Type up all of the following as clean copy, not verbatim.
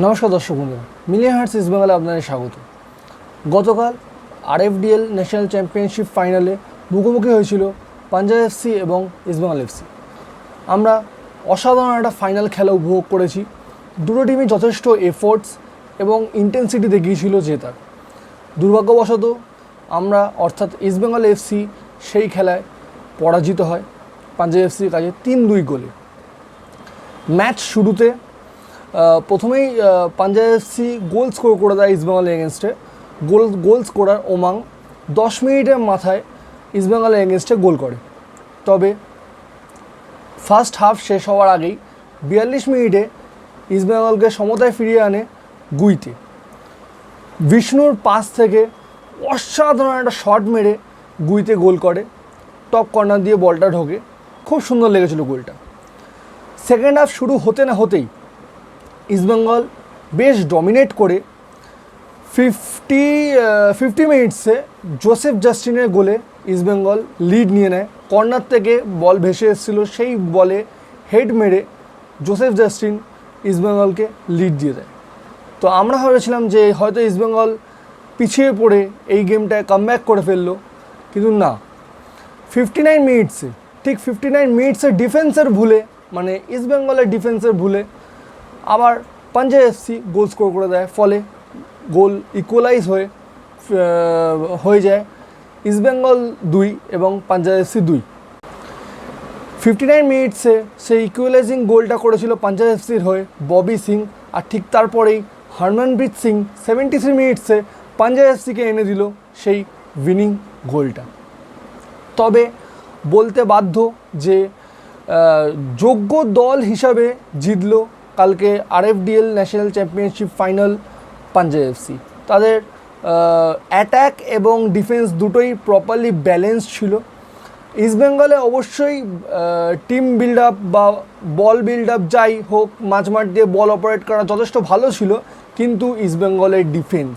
নমস্কার দর্শক বন্ধুরা, মিলিয়ন হার্টস ইস্ট বেঙ্গলে আপনাদের স্বাগত। গতকাল আরএফডিএল ন্যাশনাল চ্যাম্পিয়নশিপ ফাইনালে মুখোমুখি হয়েছিল পাঞ্জাব এফসি এবং ইস্ট বেঙ্গল এফসি। আমরা অসাধারণ একটা ফাইনাল খেলা উপভোগ করেছি। দুটো টিমই যথেষ্ট এফোর্টস এবং ইন্টেন্সিটি দেখিয়েছিল জেতার। দুর্ভাগ্যবশত আমরা অর্থাৎ ইস্ট বেঙ্গল এফসি সেই খেলায় পরাজিত হয় পাঞ্জাব এফসির কাছে 3-2 গোলে। ম্যাচ শুরুতে প্রথমেই পাঞ্জাব এফসি গোল স্কোর করে দেয় ইস্ট বেঙ্গল এগেনস্টে। গোল স্কোরার ওমাং 10 মিনিটের মাথায় ইস্ট বেঙ্গল এগেনস্টে গোল করে। তবে ফার্স্ট হাফ শেষ হওয়ার আগেই 42 মিনিটে ইস্ট বেঙ্গলকে সমতায় ফিরিয়ে আনে গুইতে। বিষ্ণুর পাস থেকে অসাধারণ একটা শট মেরে গুইতে গোল করে। টপ কর্নার দিয়ে বলটা ঢোকে, খুব সুন্দর লেগেছিল গোলটা। সেকেন্ড হাফ শুরু হতে না হতেই ইস্টবেঙ্গল বেশ ডমিনেট করে 50 মিনিটসে জোসেফ জাস্টিনের গোলে ইস্টবেঙ্গল লিড নিয়ে নেয়। কর্নার থেকে বল ভেসে এসেছিলো, সেই বলে হেড মেরে জোসেফ জাস্টিন ইস্টবেঙ্গলকে লিড দিয়ে দেয়। তো আমরা ভেবেছিলাম যে হয়তো ইস্টবেঙ্গল পিছিয়ে পড়ে এই গেমটায় কামব্যাক করে ফেললো, কিন্তু না। 59 মিনিটসে ডিফেন্সের ভুলে, মানে ইস্টবেঙ্গলের ডিফেন্সের ভুলে আবার পাঞ্জাব এফসি গোল স্কোর করে দেয়। ফলে গোল ইকুয়ালাইজ হয়ে যায় ইস্টবেঙ্গল 2 এবং পাঞ্জাব এফসি 2। 59 মিনিটসে সেই ইকুয়ালাইজিং গোলটা করেছিল পাঞ্জাব এফসির হয়ে ববি সিং, আর ঠিক তারপরেই হরমনপ্রীত সিং 73 মিনিটসে পাঞ্জাব এফসিকে এনে দিল সেই উইনিং গোলটা। তবে বলতে বাধ্য যে যোগ্য দল হিসাবে জিতল কালকে RFDL national championship final Punjab FC. তাদের অ্যাট্যাক এবং ডিফেন্স দুটোই প্রপারলি ব্যালেন্স ছিল। ইস্টবেঙ্গলে অবশ্যই টিম বিল্ড আপ বা বল বিল্ড আপ যাই হোক, মাঝমাঠ দিয়ে বল অপারেট করা যথেষ্ট ভালো ছিল, কিন্তু ইস্টবেঙ্গলের ডিফেন্স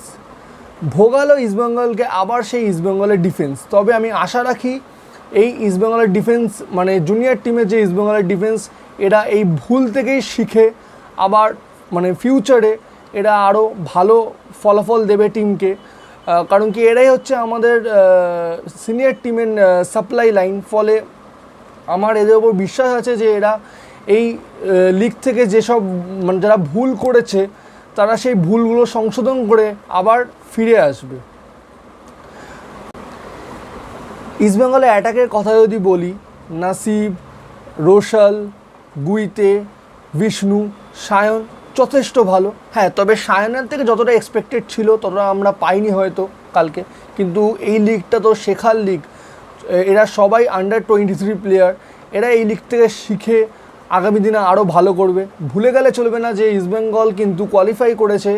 ভোগালো ইস্টবেঙ্গলকে আবার সেই ইস্টবেঙ্গলের ডিফেন্স। তবে আমি আশা রাখি এই ইস্টবেঙ্গলের ডিফেন্স, মানে জুনিয়র টিমের যে ইস্টবেঙ্গলের ডিফেন্স, এরা এই ভুল থেকেই শিখে আবার মানে ফিউচারে এরা আরও ভালো ফলাফল দেবে টিমকে। কারণ কি এরাই হচ্ছে আমাদের সিনিয়র টিমের সাপ্লাই লাইন। ফলে আমার এদের ওপর বিশ্বাস আছে যে এরা এই লিগ থেকে যেসব মানে যারা ভুল করেছে তারা সেই ভুলগুলো সংশোধন করে আবার ফিরে আসবে। ইস্টবেঙ্গলের অ্যাটাকের কথা যদি বলি, নাসিব, রোশাল, গুইতে, বিষ্ণু, সায়ন যথেষ্ট ভালো। হ্যাঁ, তবে সায়নের থেকে যতটা এক্সপেক্টেড ছিল ততটা আমরা পাইনি হয়তো কালকে। কিন্তু এই লিগটা তো শেখার লিগ, এরা সবাই আন্ডার 23 প্লেয়ার। এরা এই লিগ থেকে শিখে আগামী দিনে আরও ভালো করবে। ভুলে গেলে চলবে না যে ইস্টবেঙ্গল কিন্তু কোয়ালিফাই করেছে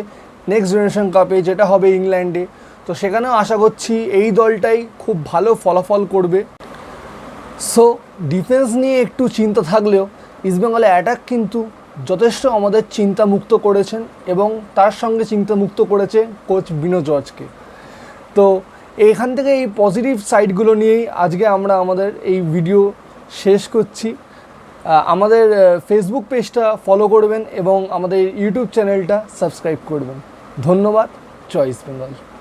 নেক্সট জেনারেশন কাপে, যেটা হবে ইংল্যান্ডে। তো সেখানেও আশা করছি এই দলটাই খুব ভালো ফলাফল করবে। সো ডিফেন্স নিয়ে একটু চিন্তা থাকলেও ইস্টবেঙ্গলের অ্যাটাক কিন্তু যথেষ্ট আমাদের চিন্তামুক্ত করেছেন, এবং তার সঙ্গে চিন্তামুক্ত করেছে কোচ বিনো জর্জকে। তো এইখান থেকে এই পজিটিভ সাইডগুলো নিয়েই আজকে আমরা আমাদের এই ভিডিও শেষ করছি। আমাদের ফেসবুক পেজটা ফলো করবেন এবং আমাদের ইউটিউব চ্যানেলটা সাবস্ক্রাইব করবেন। ধন্যবাদ। জয় ইস্ট বেঙ্গল।